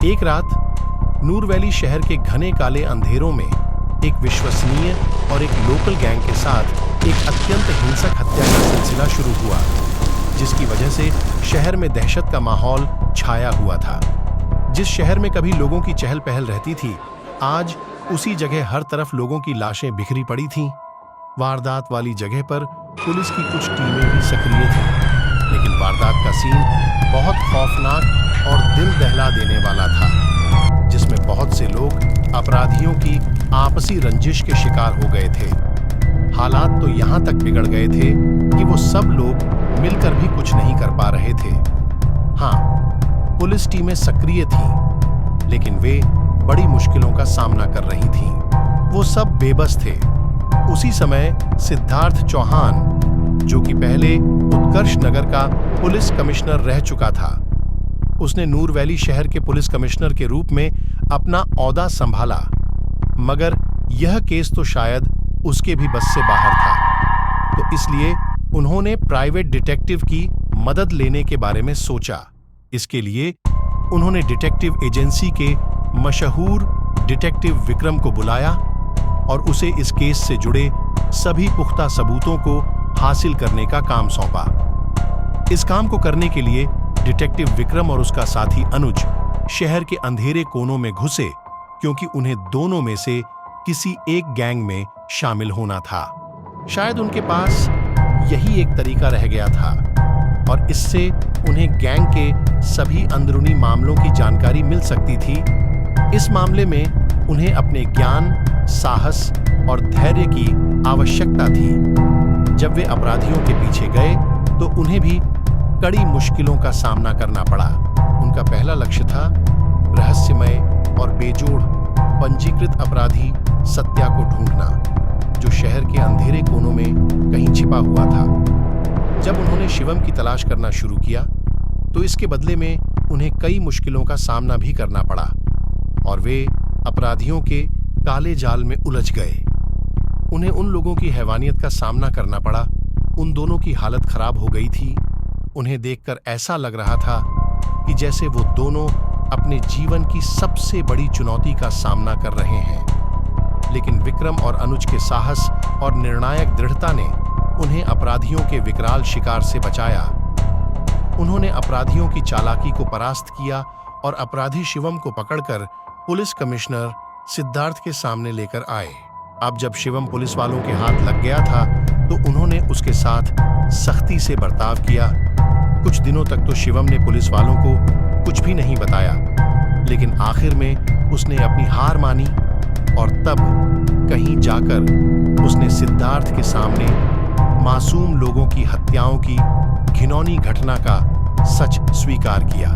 एक रात नूर वैली शहर के घने काले अंधेरों में एक विश्वसनीय और एक लोकल गैंग के साथ एक अत्यंत हिंसक हत्या का सिलसिला शुरू हुआ, जिसकी वजह से शहर में दहशत का माहौल छाया हुआ था। जिस शहर में कभी लोगों की चहल पहल रहती थी, आज उसी जगह हर तरफ लोगों की लाशें बिखरी पड़ी थीं। वारदात वाली जगह पर पुलिस की कुछ टीमें भी सक्रिय थीं, लेकिन वारदात का सीन बहुत खौफनाक और दिल दहला देने वाला था, जिसमें बहुत से लोग अपराधियों की आपसी रंजिश के शिकार हो गए थे। हालात तो यहाँ तक बिगड़ गए थे कि वो सब लोग मिलकर भी कुछ नहीं कर पा रहे थे। हाँ, पुलिस टीमें सक्रिय थीं, लेकिन वे बड़ी मुश्किलों का सामना कर रही थीं। वो सब बेबस थे। उसी समय सिद्धार्थ चौहान, जो कि पहले उत्कर्ष नगर का पुलिस कमिश्नर रह चुका था, उसने नूर वैली शहर के पुलिस कमिश्नर के रूप में अपना ओहदा संभाला, मगर यह केस तो शायद उसके भी बस से बाहर था। तो इसलिए उन्होंने प्राइवेट डिटेक्टिव की मदद लेने के बारे में सोचा। इसके लिए उन्होंने डिटेक्टिव एजेंसी के मशहूर डिटेक्टिव विक्रम को बुलाया और उसे इस केस से जुड़े सभी पुख्ता सबूतों को हासिल करने का काम सौंपा। इस काम को करने के लिए डिटेक्टिव विक्रम और उसका साथी अनुज शहर के अंधेरे कोनों में घुसे, क्योंकि उन्हें दोनों में से किसी एक गैंग में शामिल होना था। शायद उनके पास यही एक तरीका रह गया था और इससे उन्हें गैंग के सभी अंदरूनी मामलों की जानकारी मिल सकती थी। इस मामले में उन्हें अपने ज्ञान, साहस और धैर्य की आवश्यकता थी। जब वे अपराधियों के पीछे गए तो उन्हें भी कड़ी मुश्किलों का सामना करना पड़ा। उनका पहला लक्ष्य था रहस्यमय और बेजोड़ पंजीकृत अपराधी सत्या को ढूंढना, जो शहर के अंधेरे कोनों में कहीं छिपा हुआ था। जब उन्होंने शिवम की तलाश करना शुरू किया तो इसके बदले में उन्हें कई मुश्किलों का सामना भी करना पड़ा और वे अपराधियों के काले जाल में उलझ गए। उन्हें उन लोगों की हैवानियत का सामना करना पड़ा। उन दोनों की हालत खराब हो गई थी। उन्हें देखकर ऐसा लग रहा था कि जैसे वो दोनों अपने जीवन की सबसे बड़ी चुनौती का सामना कर रहे हैं। लेकिन विक्रम और अनुज के साहस और निर्णायक दृढ़ता ने उन्हें अपराधियों के विकराल शिकार से बचाया। उन्होंने अपराधियों की चालाकी को परास्त किया और अपराधी शिवम को पकड़कर पुलिस कमिश्नर सिद्धार्थ के सामने लेकर आए। अब जब शिवम पुलिस वालों के हाथ लग गया था तो उन्होंने उसके साथ सख्ती से बर्ताव किया। कुछ दिनों तक तो शिवम ने पुलिस वालों को कुछ भी नहीं बताया, लेकिन आखिर में उसने अपनी हार मानी और तब कहीं जाकर उसने सिद्धार्थ के सामने मासूम लोगों की हत्याओं की घिनौनी घटना का सच स्वीकार किया।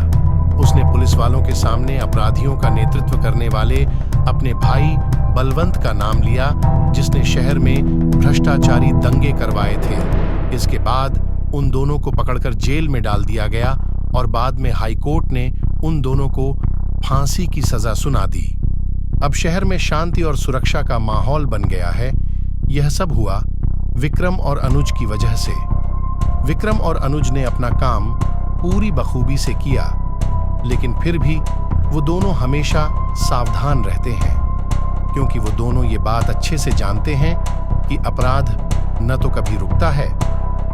उसने पुलिस वालों के सामने अपराधियों का नेतृत्व करने वाले अपने भाई बलवंत का नाम लिया, जिसने शहर में भ्रष्टाचारी दंगे करवाए थे। इसके बाद उन दोनों को पकड़कर जेल में डाल दिया गया और बाद में हाई कोर्ट ने उन दोनों को फांसी की सजा सुना दी। अब शहर में शांति और सुरक्षा का माहौल बन गया है। यह सब हुआ विक्रम और अनुज की वजह से। विक्रम और अनुज ने अपना काम पूरी बखूबी से किया, लेकिन फिर भी वो दोनों हमेशा सावधान रहते हैं, क्योंकि वो दोनों ये बात अच्छे से जानते हैं कि अपराध न तो कभी रुकता है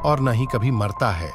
और न ही कभी मरता है।